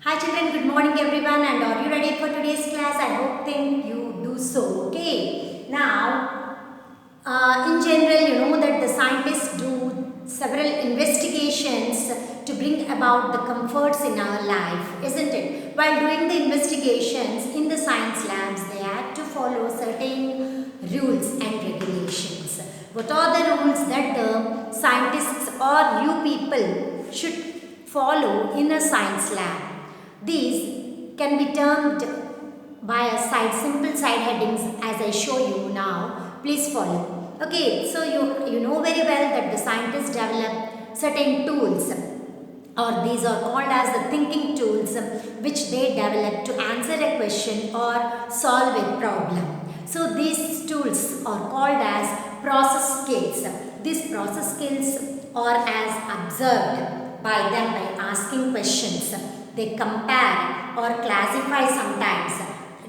Hi children, good morning everyone, and are you ready for today's class? I hope think you do so. Okay. Now, in general, you know that the scientists do several investigations to bring about the comforts in our life, isn't it? While doing the investigations in the science labs, they had to follow certain rules and regulations. What are the rules that the scientists or you people should follow in a science lab? These can be termed by a simple side headings as I show you now. Please follow. Okay, so you know very well that the scientists develop certain tools, or these are called as the thinking tools, which they develop to answer a question or solve a problem. So these tools are called as process skills. These process skills are as observed by them by asking questions. They compare or classify sometimes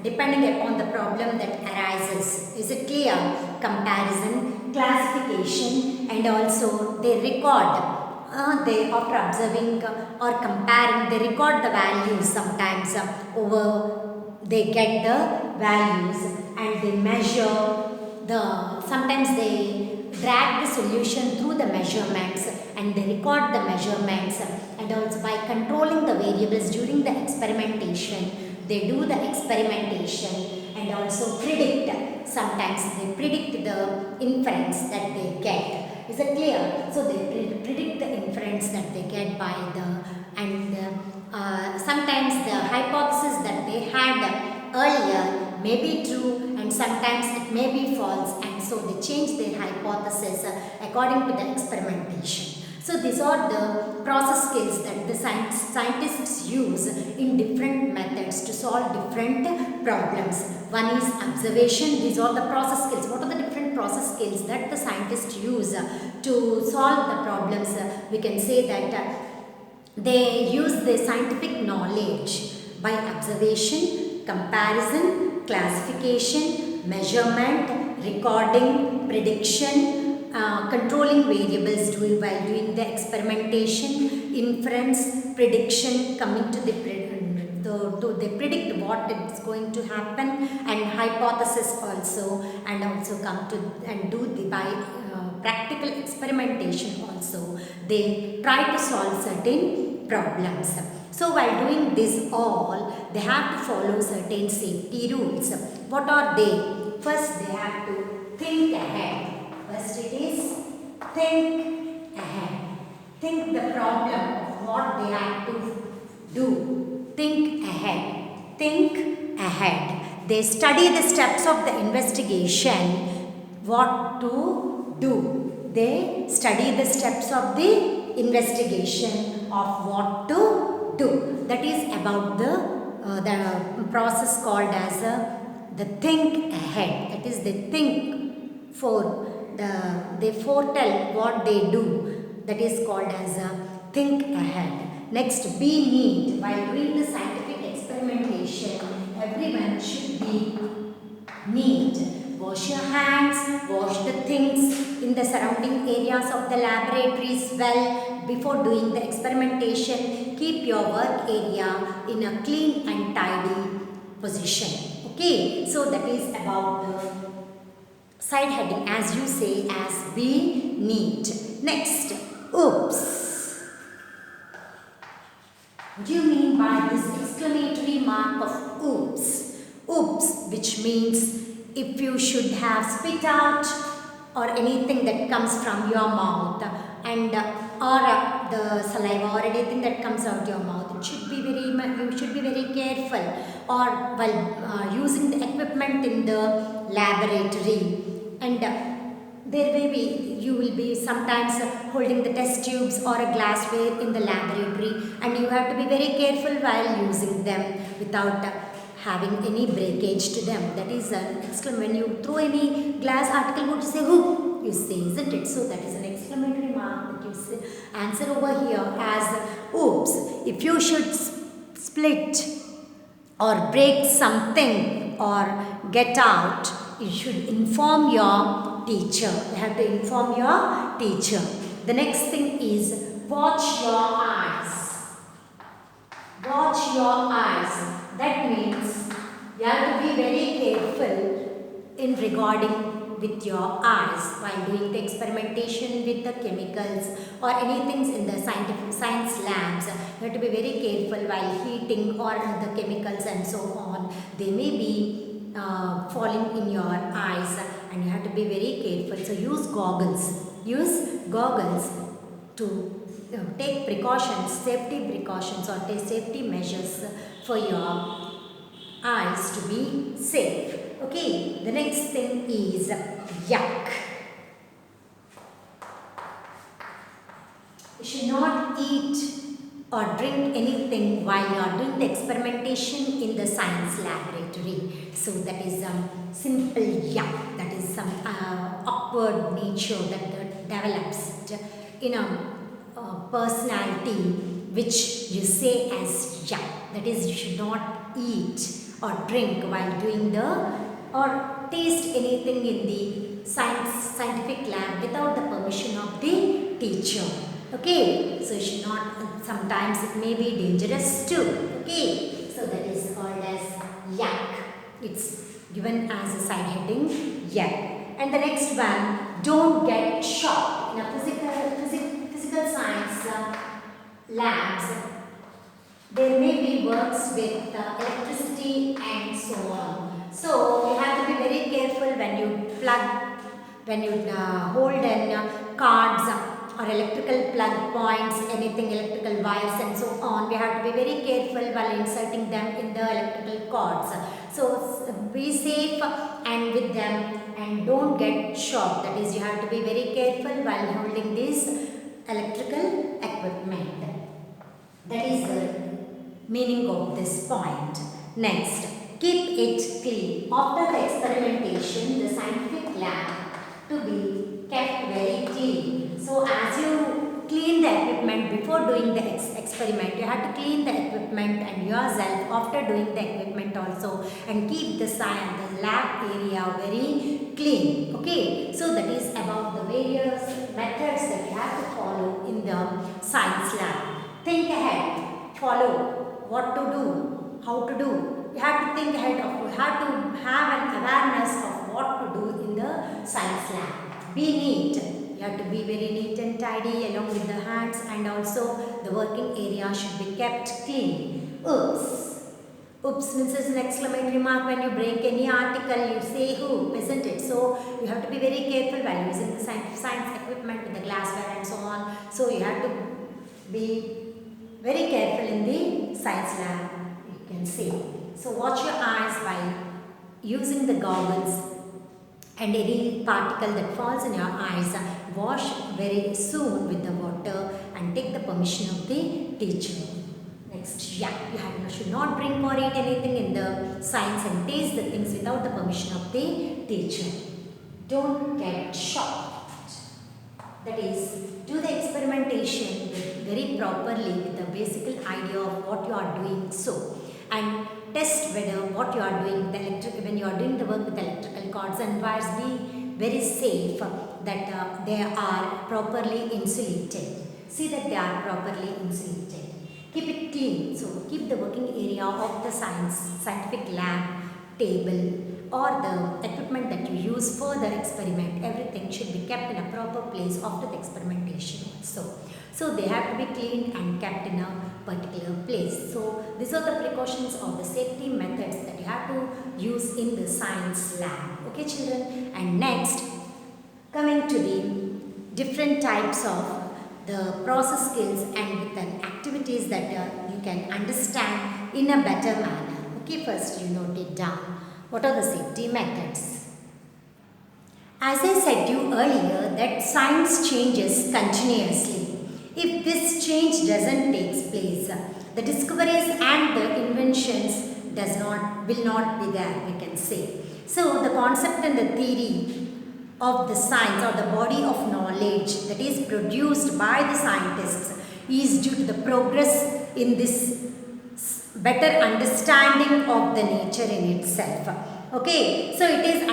depending upon the problem that arises. Is it clear? Comparison, classification, and also they record. They after observing or comparing, they record the values sometimes over. They get the values and they measure the. Sometimes they drag the solution through the measurements and they record the measurements, and also by controlling the variables during the experimentation, they do the experimentation and also predict. Sometimes they predict the inference that they get. Is it clear? So they predict the inference that they get by the, and sometimes the hypothesis that they had earlier may be true and sometimes it may be false, and so they change their hypothesis according to the experimentation. So these are the process skills that the scientists use in different methods to solve different problems. One is observation. These are the process skills. What are the different process skills that the scientists use to solve the problems? We can say that they use the scientific knowledge by observation, comparison, classification, measurement, recording, prediction, controlling variables while doing the experimentation, inference, prediction, coming to they predict what is going to happen, and hypothesis also, and also come to and do the by practical experimentation also. They try to solve certain problems. So while doing this all, they have to follow certain safety rules. What are they? First, they have to think ahead. First it is think ahead. Think the problem of what they have to do. Think ahead. Think ahead. They study the steps of the investigation, what to do. They study the steps of the investigation of what to do. That is about the process called as the think ahead. That is they think for they foretell what they do. That is called as think ahead. Next, be neat. While doing the scientific experimentation, everyone should be neat. Wash your hands, wash the things in the surrounding areas of the laboratories well before doing the experimentation. Keep your work area in a clean and tidy position. Okay, so that is about the side heading, as you say, as be neat. Next, oops. What do you mean by this exclamatory mark of oops? Oops, which means if you should have spit out or anything that comes from your mouth, and or the saliva or anything that comes out your mouth, it should be you should be very careful, or while using the equipment in the laboratory, and there may be you will be sometimes holding the test tubes or a glassware in the laboratory, and you have to be very careful while using them without having any breakage to them. That is an when you throw any glass article, what you say, who you say, isn't it? So that is an exclamatory mark that you say, answer over here as oops. If you should split or break something or get out, you should inform your teacher. You have to inform your teacher. The next thing is watch your eyes. Watch your eyes. That means you have to be very careful in regarding with your eyes while doing the experimentation with the chemicals or anything in the scientific science labs. You have to be very careful while heating or the chemicals and so on. They may be falling in your eyes and you have to be very careful. So use goggles. Use goggles to take precautions, safety precautions or take safety measures for your eyes to be safe. Okay, the next thing is yuck. You should not eat or drink anything while you are doing the experimentation in the science laboratory. So that is simple yuck. That is some awkward nature that develops in a personality which you say as yuck. That is, you should not eat or drink while doing the or taste anything in the scientific lab without the permission of the teacher. Okay, so you should not, sometimes it may be dangerous too. Okay, so that is called as yuck. It's given as a side heading yuck. And the next one, don't get shocked. In a physical science labs, there may be works with electricity and so on. So you have to be very careful when you plug, when you hold in cards or electrical plug points, anything electrical wires and so on. We have to be very careful while inserting them in the electrical cords. So be safe and with them and don't get shocked. That is, you have to be very careful while holding this electrical equipment. That is the meaning of this point. Next, keep it clean. After the experimentation, the scientific lab to be kept very clean. So as you clean the equipment before doing the experiment, you have to clean the equipment and yourself after doing the equipment also, and keep the lab area very clean. Okay, so that is about the various methods that you have to follow in the science lab. Think ahead, follow what to do, how to do. You have to think ahead of, you have to have an awareness of what to do in the science lab. Be neat. You have to be very neat and tidy along with the hands, and also the working area should be kept clean. Oops. Oops means an exclamatory mark when you break any article, you say oop, isn't it? So you have to be very careful while using the science equipment with the glassware and so on. So you have to be very careful in the science lab, you can see. So watch your eyes while using the goggles, and any particle that falls in your eyes, wash very soon with the water and take the permission of the teacher. Next, you should not drink or eat anything in the science and taste the things without the permission of the teacher. Don't get shocked. That is, do the experimentation very properly with the basic idea of what you are doing so, and test whether what you are doing when you are doing the work with electrical cords and wires, be very safe that they are properly insulated. See that they are properly insulated. Keep it clean. So keep the working area of the scientific lab table or the equipment that you use for the experiment. Everything should be kept in a proper place after the experimentation also. So they have to be cleaned and kept in a particular place. So these are the precautions or the safety methods that you have to use in the science lab. Okay children, and next coming to the different types of the process skills and with the activities that you can understand in a better manner. Okay, first you note it down. What are the safety methods? As I said to you earlier that science changes continuously. If this change doesn't take place, the discoveries and the inventions will not be there, we can say. So the concept and the theory of the science or the body of knowledge that is produced by the scientists is due to the progress in this better understanding of the nature in itself. Okay, so it is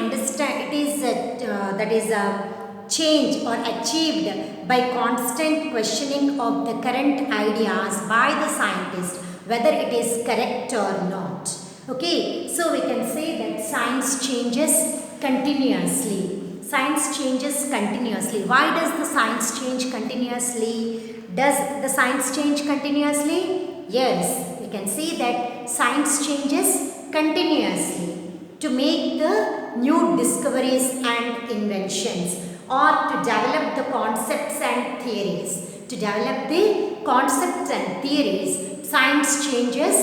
change or achieved by constant questioning of the current ideas by the scientists whether it is correct or not. Okay, so we can say that science changes continuously. Science changes continuously. Why does the science change continuously? Does the science change continuously? Yes, we can see that science changes continuously to make the new discoveries and inventions, or to develop the concepts and theories. To develop the concepts and theories, science changes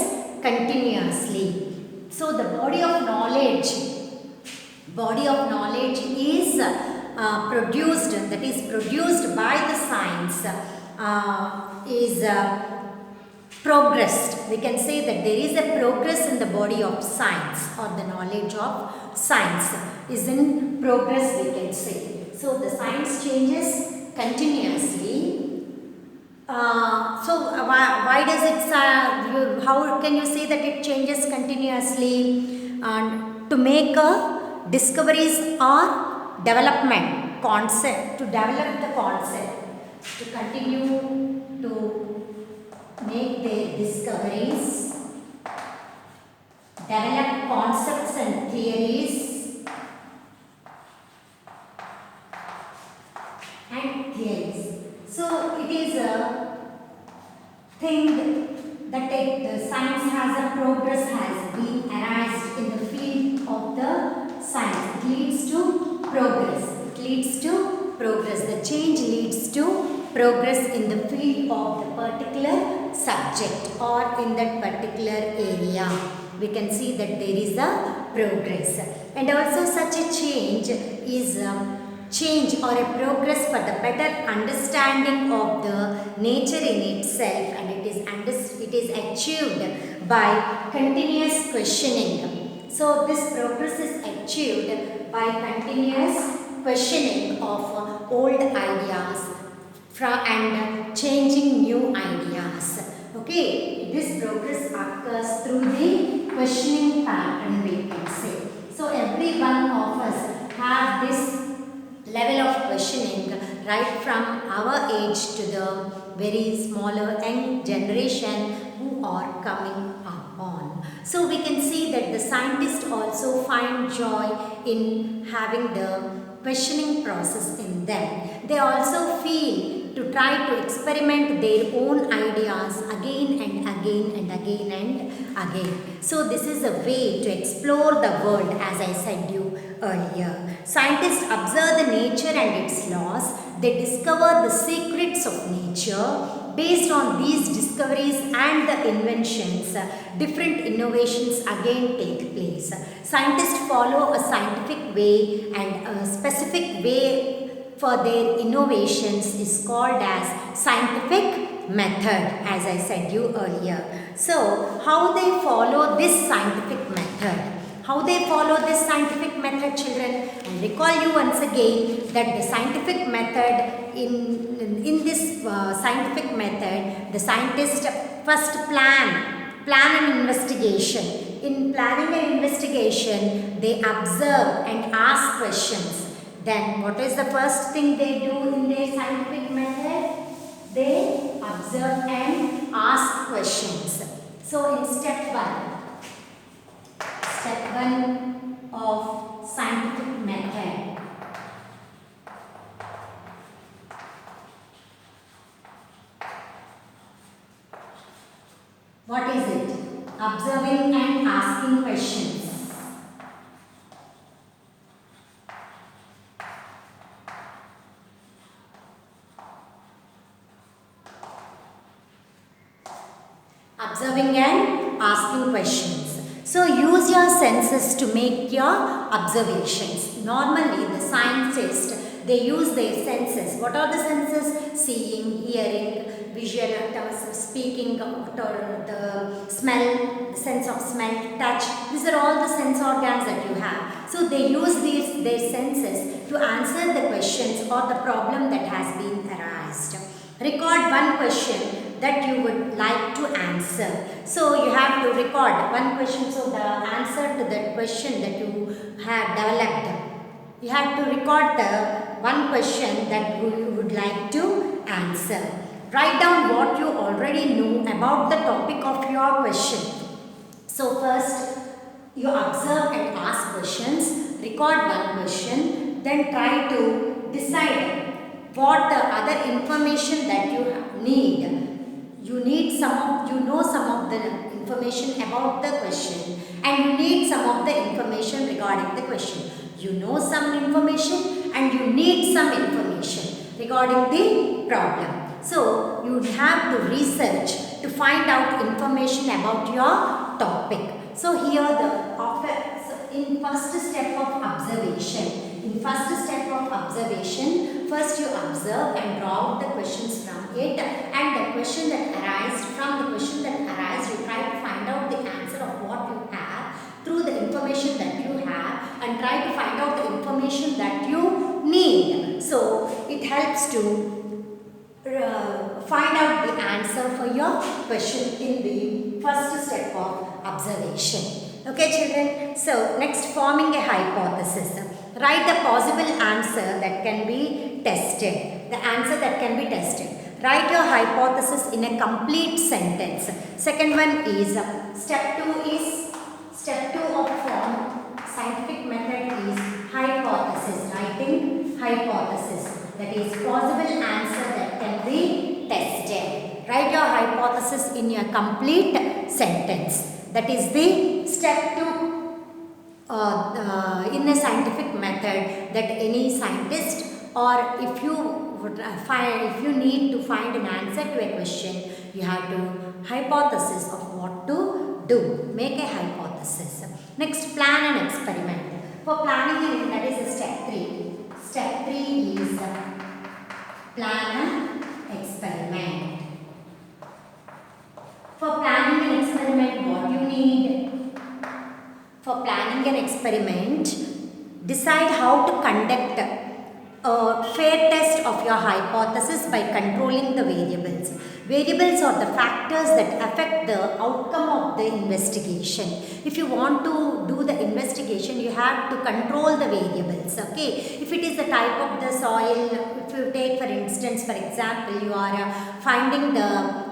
continuously. So the body of knowledge is produced, that is produced by the science, is progressed. We can say that there is a progress in the body of science, or the knowledge of science is in progress, we can say. So the science changes continuously. Why does it, how can you say that it changes continuously? To make discoveries or development concept, to develop the concept, to continue to make their discoveries, develop concepts and theories, So it is a thing that the science has a progress has been arised in the field of the science. It leads to progress. It leads to progress. The change leads to progress in the field of the particular subject or in that particular area. We can see that there is a progress. And also such a change is change or a progress for the better understanding of the nature in itself, and it is achieved by continuous questioning. So this progress is achieved by continuous questioning of old ideas and changing new ideas. Okay, this progress occurs through the questioning pattern, we can say. So every one of us have this level of questioning right from our age to the very smaller young generation who are coming upon. So we can see that the scientists also find joy in having the questioning process in them. They also feel to try to experiment their own ideas again and again and again and again. So this is a way to explore the world, as I said you earlier. Scientists observe the nature and its laws. They discover the secrets of nature. Based on these discoveries and the inventions, different innovations again take place. Scientists follow a scientific way, and a specific way for their innovations is called as scientific method, as I said you earlier. So, how they follow this scientific method? How they follow this scientific method, children? And recall you once again that the scientific method, in this scientific method, the scientists first plan an investigation. In planning an investigation, they observe and ask questions. Then what is the first thing they do in their scientific method? They observe and ask questions. So in step 1 of scientific method, what is it? Observing and asking questions. Observing and asking questions. So use your senses to make your observations. Normally the scientists, they use their senses. What are the senses? Seeing, hearing, visual, speaking, the smell, the sense of smell, touch. These are all the sense organs that you have. So they use their senses to answer the questions or the problem that has been arised. Record one question that you would like to answer. So you have to record one question. So the answer to that question that you have developed, you have to record the one question that you would like to answer. Write down what you already know about the topic of your question. So first, you observe and ask questions, record one question, then try to decide what the other information that you need. You know some of the information about the question, and you need some of the information regarding the question. You know some information and you need some information regarding the problem. So you have to research to find out information about your topic. So here in first step of observation, first you observe and draw out the questions from it, and the question that arises, you try to find out the answer of what you have through the information that you have, and try to find out the information that you need. So it helps to find out the answer for your question in the first step of observation. Okay children, so next, forming a hypothesis. Write the possible answer that can be tested. Write your hypothesis in a complete sentence. Second one is, step 2 of form scientific method is hypothesis. Writing hypothesis, that is possible answer that can be tested. Write your hypothesis in a complete sentence. That is the step 2 in a scientific method that any scientist, or if you need to find an answer to a question, you have to hypothesis of what to do. Make a hypothesis. Next, plan an experiment. For planning, that is step 3. Step 3 is plan an experiment. For planning an experiment, what you need? For planning an experiment, decide how to conduct a fair test of your hypothesis by controlling the variables. Variables are the factors that affect the outcome of the investigation. If you want to do the investigation, you have to control the variables. Okay. If it is the type of the soil, if you take for instance, for example, you are finding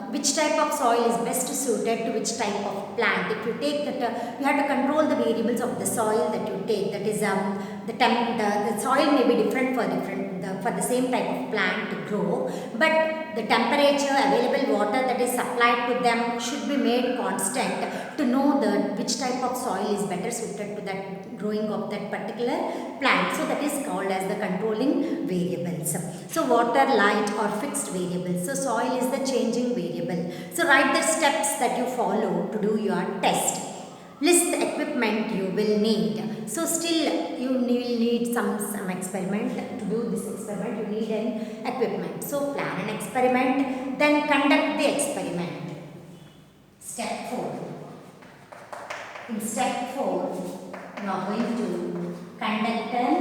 which type of soil is best suited to which type of plant. If you take that, you have to control the variables of the soil that you take. That is, the soil may be different for the same type of plant to grow, but the temperature, available water that is supplied to them should be made constant to know which type of soil is better suited to that growing of that particular plant. So that is called as the controlling variables. So water, light are fixed variables. So soil is the changing variable. So write the steps that you follow to do your test. List the equipment you will need. So still you will need some experiment. To do this experiment, you need an equipment. So plan an experiment, then conduct the experiment. Step 4. In step 4, you are going to conduct an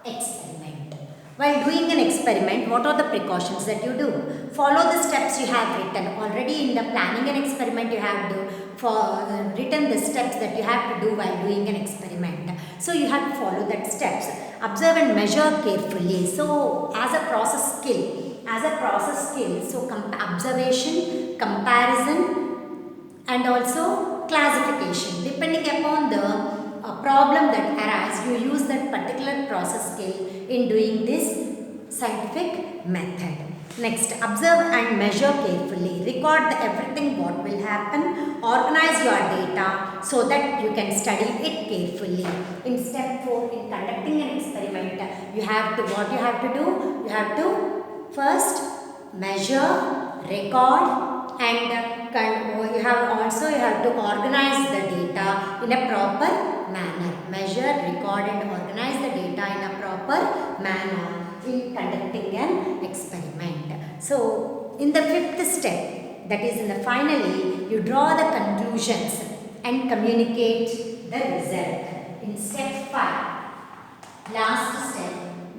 experiment. While doing an experiment, what are the precautions that you do? Follow the steps you have written. Already in the planning an experiment, you have written the steps that you have to do while doing an experiment. So you have to follow that steps. Observe and measure carefully. So as a process skill, so observation, comparison, and also classification. Depending upon the problem that arises, you use that particular process skill in doing this scientific method. Next, observe and measure carefully. Record everything what will happen. Organize your data so that you can study it carefully. In step 4, in conducting an experiment, what you have to do? You have to first measure, record, and you have to organize the data in a proper manner. Measure, record, and organize the data in a proper manner in conducting an experiment. So in the 5th step, that is in the finally, you draw the conclusions and communicate the result. In step 5, last step,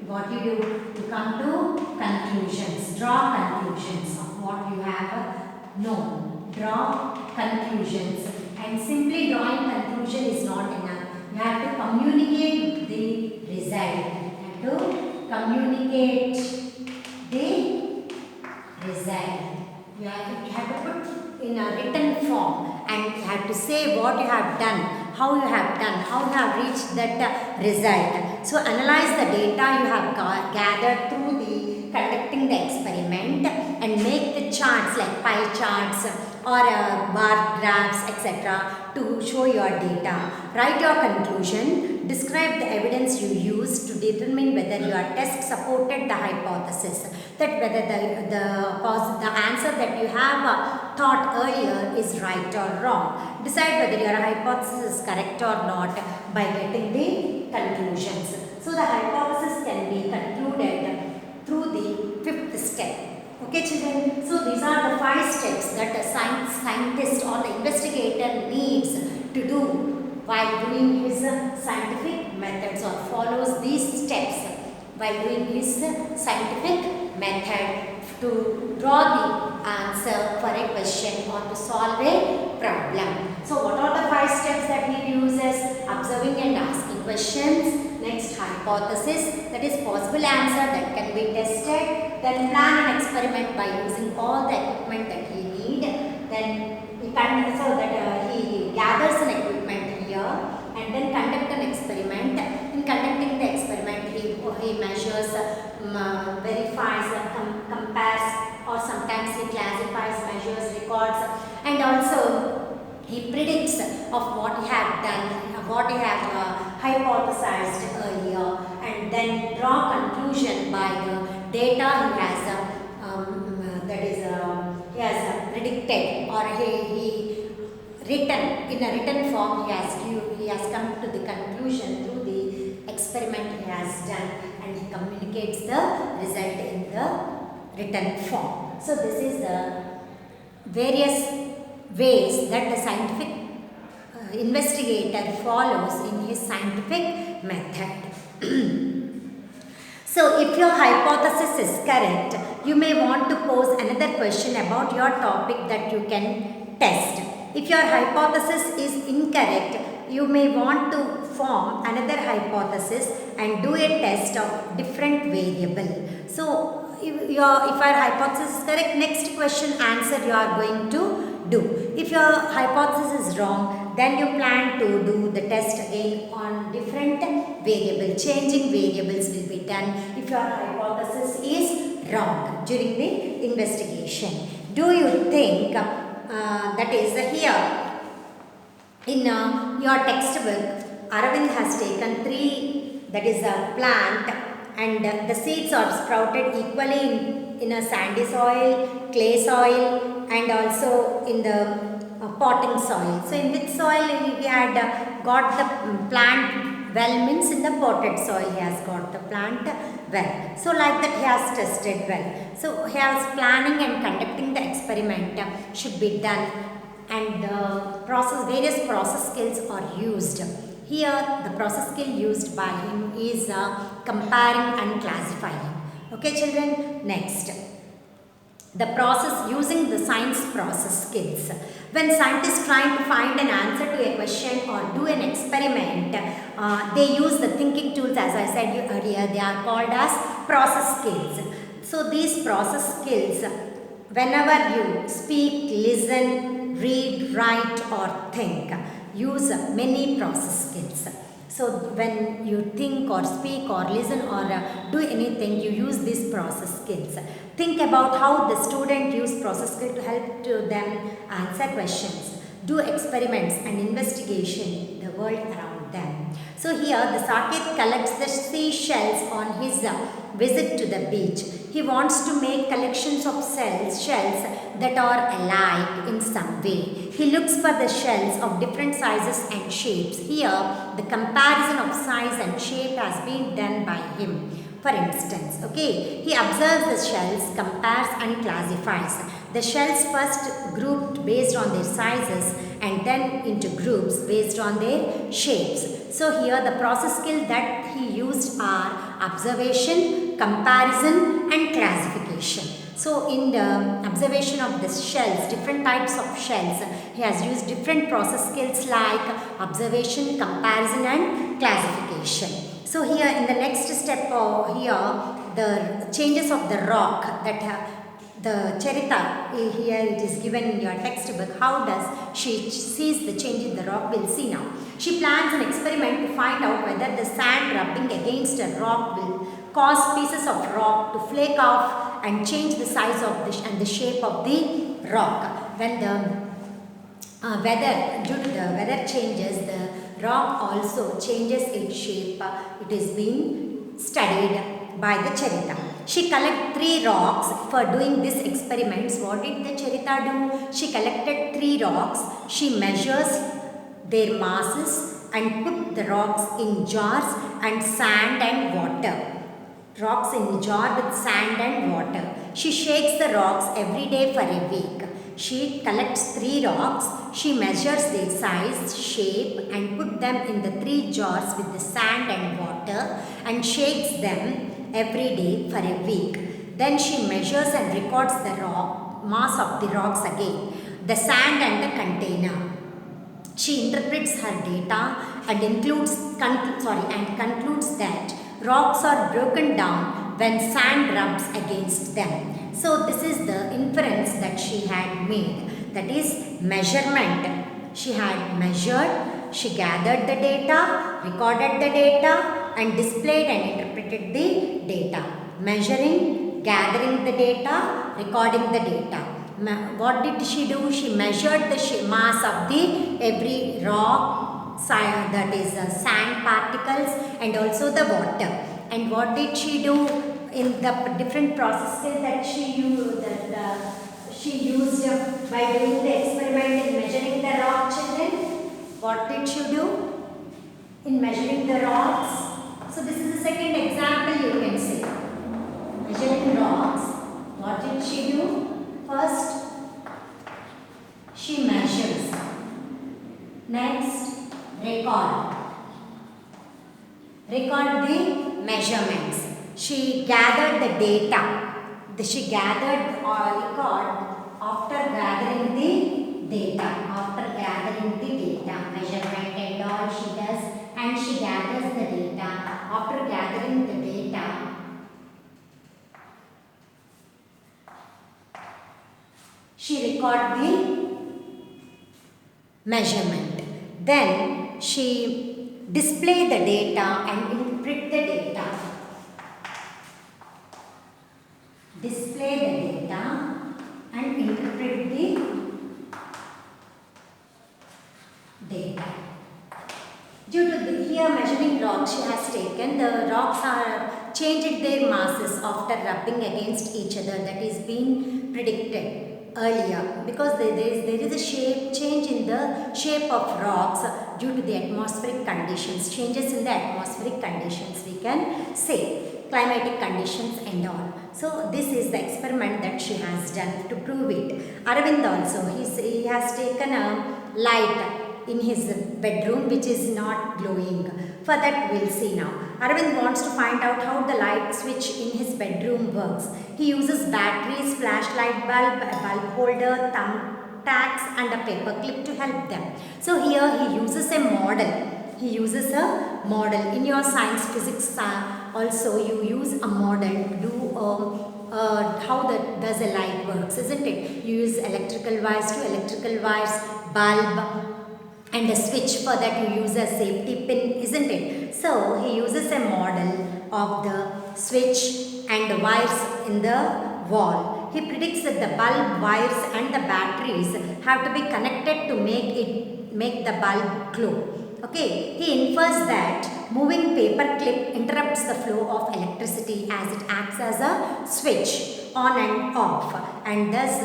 what you do? You come to conclusions. Draw conclusions of what you have known. Draw conclusions. And simply drawing conclusion is not enough. You have to communicate the result. You have to communicate the result. You have to put in a written form and you have to say what you have done, how you have done, how you have reached that result. So analyze the data you have gathered through the conducting the experiment and make the charts like pie charts or bar graphs etc. to show your data. Write your conclusion. Describe the evidence you used to determine whether your test supported the hypothesis, that whether the answer that you have thought earlier is right or wrong. Decide whether your hypothesis is correct or not by getting the conclusions. So the hypothesis can be concluded through the fifth step. Okay children, so these are the 5 steps that a scientist or the investigator needs to do while doing his scientific methods, or follows these steps while doing his scientific method to draw the answer for a question or to solve a problem. So what are the 5 steps that he uses? Observing and asking questions. Next, hypothesis, that is possible answer that can be tested. Then plan an experiment by using all the equipment that he need. Then he gathers an equipment here and then conduct an experiment. In conducting the experiment, he measures, verifies, compares, or sometimes he classifies, measures, records, and also he predicts of what he had done, what he had hypothesized earlier, and then draw conclusion by the data he has he has predicted, or he written in a written form. He has come to the conclusion through the experiment he has done, and he communicates the result in the written form. So this is the various ways that the scientific investigator follows in his scientific method. So if your hypothesis is correct, you may want to pose another question about your topic that you can test. If your hypothesis is incorrect, you may want to form another hypothesis and do a test of different variable. So if our hypothesis is correct, next question answer you are going to do. If your hypothesis is wrong, then you plan to do the test again on different variables. Changing variables will be done if your hypothesis is wrong during the investigation. Do you think that is here in your textbook, Aravind has taken 3, that is a plant, and the seeds are sprouted equally in a sandy soil, clay soil, and also in the potting soil. So in which soil he had got the plant well, means in the potted soil he has got the plant well. So like that he has tested well. So he has planning and conducting the experiment should be done, and various process skills are used. Here the process skill used by him is comparing and classifying. Okay children, next. The process using the science process skills. When scientists trying to find an answer to a question or do an experiment, they use the thinking tools, as I said earlier. They are called as process skills. So these process skills, whenever you speak, listen, read, write or think, use many process skills. So when you think or speak or listen or do anything, you use these process skills. Think about how the student use process skill to help to them answer questions, do experiments and investigation in the world around them. So here the Saket collects the seashells on his visit to the beach. He wants to make collections of shells that are alike in some way. He looks for the shells of different sizes and shapes. Here the comparison of size and shape has been done by him. For instance, okay, he observes the shells, compares and classifies. The shells first grouped based on their sizes and then into groups based on their shapes. So here the process skills that he used are observation, comparison and classification. classification. So in the observation of the shells, different types of shells, he has used different process skills like observation, comparison and classification. So here in the next step here, the changes of the rock that the Charita, here it is given in your textbook, how does she sees the change in the rock, we'll see now. She plans an experiment to find out whether the sand rubbing against a rock will cause pieces of rock to flake off and change the size of and the shape of the rock. When the due to the weather changes, the rock also changes its shape. It is being studied by the Charita. She collected 3 rocks for doing these experiments. What did the Charita do? She collected 3 rocks. She measures their masses and put the rocks in jars and sand and water. Rocks in jar with sand and water. She shakes the rocks every day for a week. She collects 3 rocks. She measures their size, shape and put them in the 3 jars with the sand and water and shakes them every day for a week. Then she measures and records the mass of the rocks again, the sand and the container. She interprets her data and concludes that rocks are broken down when sand rubs against them. So this is the inference that she had made, that is measurement. She had measured, she gathered the data, recorded the data and displayed and interpreted the data. Measuring, gathering the data, recording the data. What did she do? She measured the mass of the every rock, that is sand particles and also the water. And what did she do in the different processes that she used? By doing the experiment in measuring the rock, children? What did she do in measuring the rocks? So this is the second example you can say. Measuring rocks. What did she do? First, she measures. Next, record. Record the measurements. She gathered the data. She gathered or record after gathering the data. After gathering the data, measurement and all she does, and she gathers the data. After gathering the data, she record the measurement. Then she display the data and interpret the data. Display the data and interpret the data. Due to the here measuring rocks she has taken, the rocks are changed their masses after rubbing against each other. That is being predicted earlier, because there is a change in the shape of rocks due to the atmospheric conditions, changes in the atmospheric conditions, we can say, climatic conditions and all. So this is the experiment that she has done to prove it. Arvind also, he has taken a light in his bedroom which is not glowing. For that we'll see now. Arvind wants to find out how the light switch in his bedroom works. He uses batteries, flashlight bulb, a bulb holder, thumbtacks and a paper clip to help them. So here he uses a model. He uses a model. In your science, physics also you use a model to do how does a light works, isn't it? You use electrical wires to electrical wires, bulb and a switch. For that you use a safety pin, isn't it? So he uses a model of the switch and the wires in the wall. He predicts that the bulb, wires and the batteries have to be connected to make the bulb glow. Okay, he infers that moving paper clip interrupts the flow of electricity as it acts as a switch on and off and thus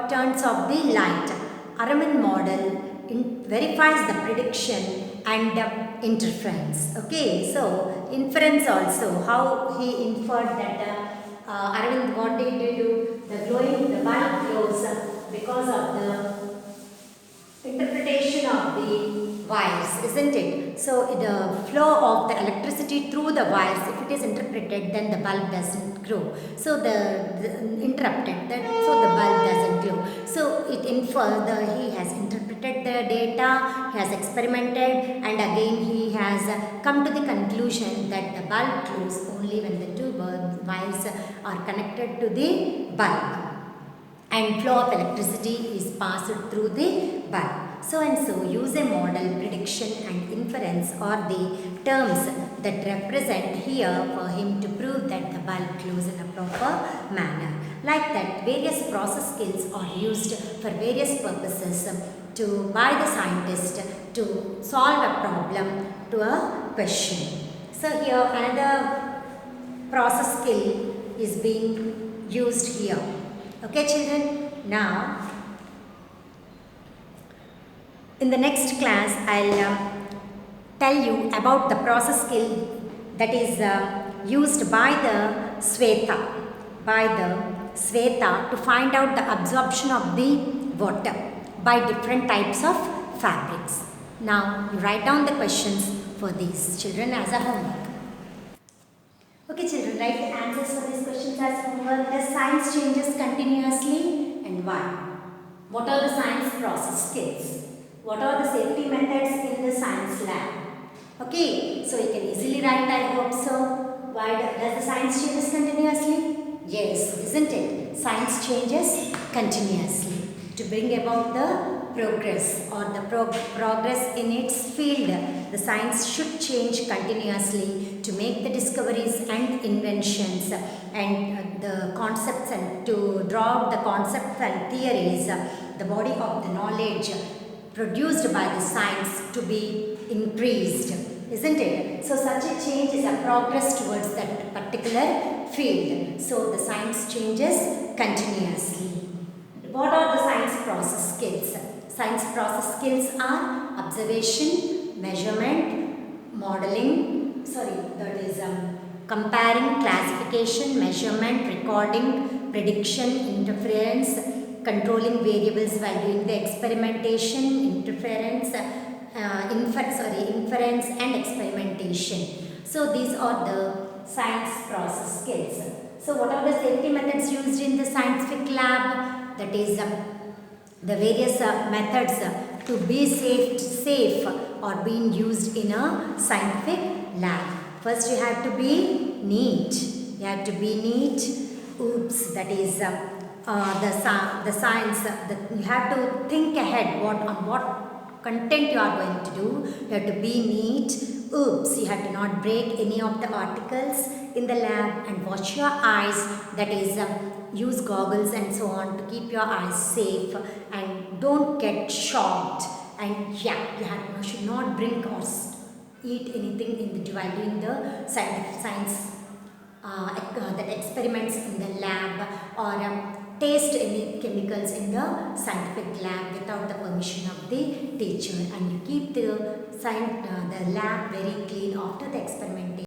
turns off the light. Arvind model verifies the prediction and interference. Okay, so inference also, how he inferred that Arvind, what did he do? The bulb glows because of the interpretation of the wires, isn't it? So the flow of the electricity through the wires, if it is interpreted, then the bulb doesn't grow. So the interrupted, so the bulb doesn't glow. So it infers he has interpreted the data, he has experimented, and again he has come to the conclusion that the bulb glows only when the two wires are connected to the bulb and flow of electricity is passed through the bulb. So and so, use a model, prediction and inference are the terms that represent here for him to prove that the bulb glows in a proper manner. Like that, various process skills are used for various purposes by the scientist to solve a problem to a question. So here another process skill is being used here. Okay children, now in the next class I'll tell you about the process skill that is used by the Sweta to find out the absorption of the water by different types of fabrics. Now you write down the questions for these children as a homework. Okay children, write the answers for these questions as homework. The science changes continuously and why? What are the science process skills? What are the safety methods in the science lab? Okay, so you can easily write, I hope so. Why does the science changes continuously? Yes, isn't it? Science changes continuously to bring about the progress or the progress in its field. The science should change continuously to make the discoveries and inventions and the concepts and to draw out the concepts and theories, the body of the knowledge produced by the science to be increased, isn't it? So such a change is a progress towards that particular field. So the science changes continuously. What are the science process skills? Science process skills are observation, measurement, comparing, classification, measurement, recording, prediction, interference, controlling variables while doing the experimentation, inference and experimentation. So these are the science process skills. So what are the safety methods used in the scientific lab? That is the various methods to be safe are being used in a scientific lab. First you have to be neat. You have to be neat. Oops, that is the science. You have to think ahead on what content you are going to do. You have to be neat. Oops, you have to not break any of the articles in the lab and watch your eyes. That is use goggles and so on to keep your eyes safe and don't get shocked. And yeah, you should not drink or eat anything while doing the science that experiments in the lab or taste any chemicals in the scientific lab without the permission of the teacher, and you keep the lab very clean after the experimentation.